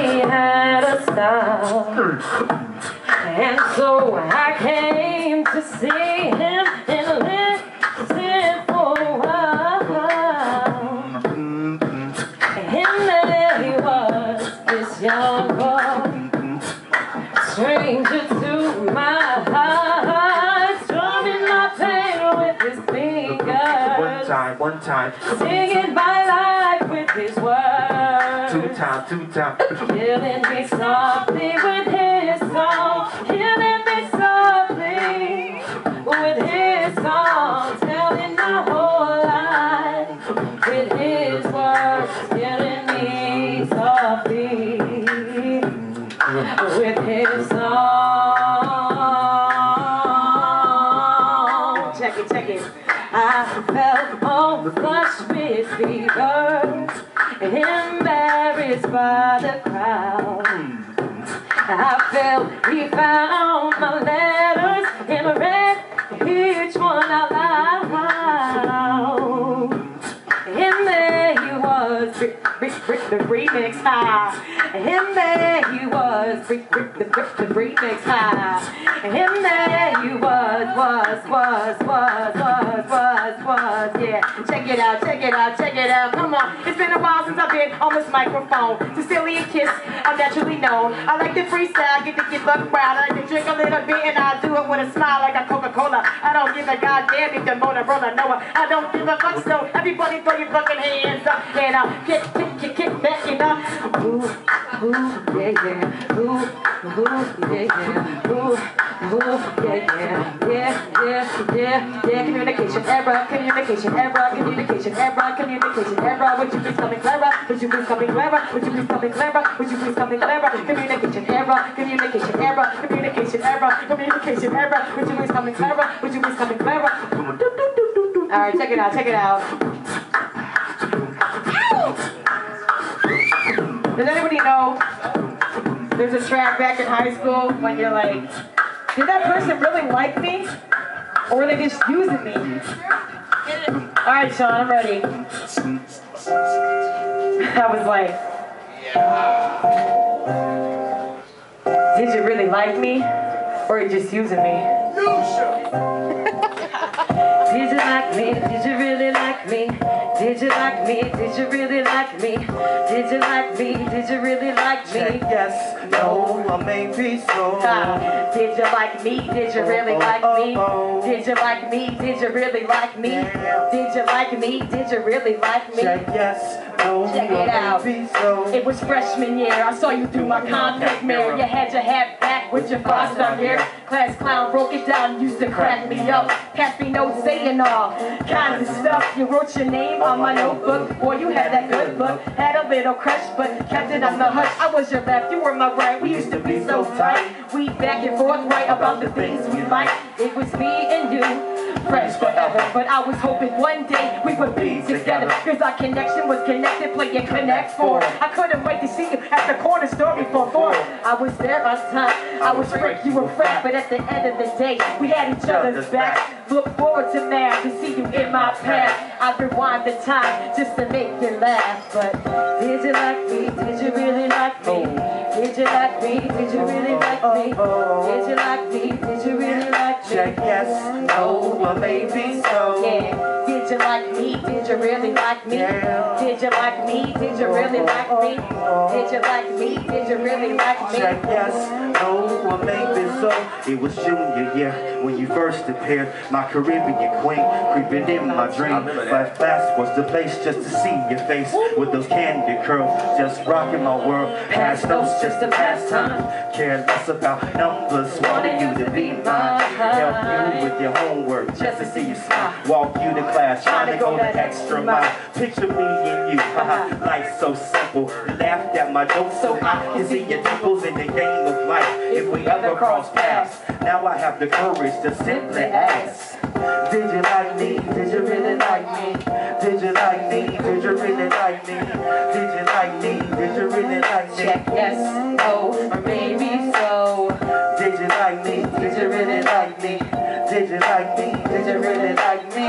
had a style, and so I came to see him and listen for a while. And there he was, this young boy, stranger to my heart, strumming my pain with his fingers. One time. Singing my life with his words. Two time. Killing me softly with his song. Killing me softly with his song. Telling my whole life with his words. Killing me softly with his song. Check it. I felt all flushed with fever, embarrassed by the crowd. I felt he found my letters and read each one out loud. And there he was, the remix high. And there he was, the remix high. And there he was, yeah. Check it out, come on. It's been a while since I've been on this microphone. Sicilian Kiss, I'm naturally known. I like to freestyle, get buck wild. I like to drink a little bit and I do it with a smile like a Coca-Cola. I don't give a goddamn if the Motorola Noah. I don't give a fuck, so everybody throw your fucking hands up and kick back and up. Ooh, yeah, yeah. Ooh, yeah, yeah. Ooh, yeah. Communication error. Would you please come in clearer? Would you please come in clearer? Would you please come in clearer? Would you please come in clearer? Communication error. Would you please come in clearer? Would you please come in clearer? All right, check it out. Does anybody know there's a track back in high school when you're like, did that person really like me? Or were they just using me? Alright, Sean, I'm ready. I was like, did you really like me? Or are you just using me? Did you like me? Did you really like me? Did you like me? Did you really like me? Did you like me? Did you really like me? Yes, no, or maybe so. Did you like me? Did you really like me? Did you like me? Did you really like me? Did you like me? Did you really like me? Yes, no, check it out. Maybe so. It was freshman year. I saw you through my contact mirror. You had your hat back with your five-star hair. Class clown broke it down, used to crack me up. Passed me notes saying all kinds of stuff. You wrote your name on my notebook. Boy, you had that good look. Had a little crush, but kept it on the hush. I was your left, you were my right. We used to be so tight. We back and forth right about the things we like. It was me and you, friends forever. But I was hoping one day we would be together. Cause our connection was connected, playing Connect 4. I couldn't wait to see you at the corner store before 4. I was there on time. I was freak, you were frat. But at the end of the day, we had each other's back. Look forward to now to see you in my path. I rewind the time just to make you laugh. But did you like me? Did you really like me? Did you like me? Did you really like me? Did you like me? Did you really like me? Check yes, no, or maybe so. Yeah. Did you like me? Did you really like me? Did you like me? Did you really like me? Did you like me? Did you really like me? Check yes, no, or maybe so. It was junior year when you first appeared. My Caribbean queen creeping in my dream. Flash Blast was the place just to see your face with those candy curls, just rocking my world. Past those just to pass time. Care less about numbers, wanting you to be mine. Help you with your homework just to see you smile. Walk you to class, trying to go the extra mile. Picture me and you, life's so simple. Laughed at my jokes so I can see your dimples in the game of life. If we ever cross paths, now I have the courage to simply ask. Did you like me? Did you really like me? Did you like me? Did you really like me? Did you like me? Did you really like me? Check yes, no, or maybe so. Did you like me? Did you really like me? Did you like me? Did you really like me?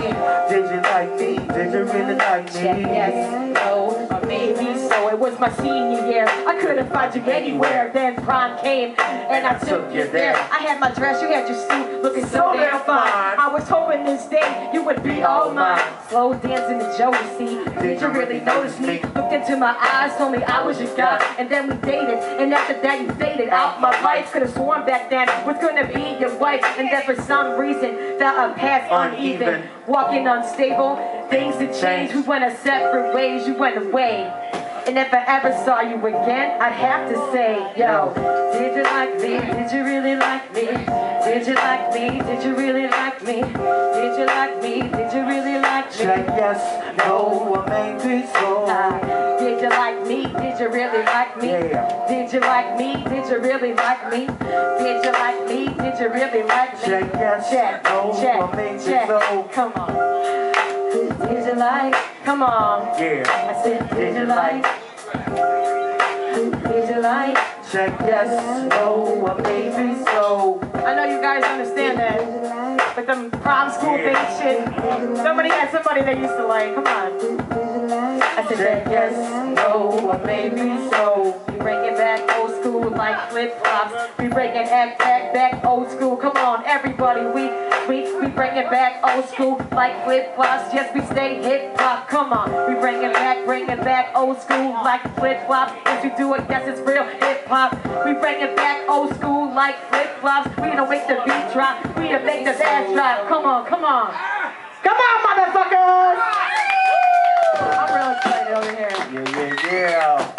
Did you like me? Did you really like me? Check yes, no, or maybe so. It was was my senior year. I couldn't find you anywhere. Then prom came and I took you there. I had my dress, you had your suit, looking so damn fine. I was hoping this day you would be all mine. Slow dancing to Jodeci. Did you really notice me? Looked into my eyes, told me I was your guy, and then we dated. And after that you faded out my life. Could've sworn back then was gonna be your wife, and then for some reason felt a path uneven. Walking unstable, things had changed. We went our separate ways. You went away. And if I ever saw you again, I'd have to say, yo, did you like me? Did you really like me? Did you like me? Did you really like me? Did you like me? Did you really like me? Check yes, no, or maybe so. Did you like me? Did you really like me? Yeah. Did you like me? Did you really like me? Did you like me? Did you really like me? Check yes, check, no, check, or maybe check. so. Come on. Did you like? Come on. Yeah. I said, did you like? Did you like? Check yes, no, or maybe so. I know you guys understand that. But them prom school date shit. Somebody had somebody they used to like. Come on. I said, Check yes, no, or maybe so. We bringing back old school like flip flops. We bringing back old school. Come on, everybody. We bringing back old school like flip flops. Yes, we stay hip hop. Come on, we bringing back old school like flip flops. If you do it, yes, it's real hip hop. We bringing back old school like flip flops. We don't make the beat drop. We don't make the bass drop. Come on, come on, come on, motherfuckers! I'm real excited over here. Yeah.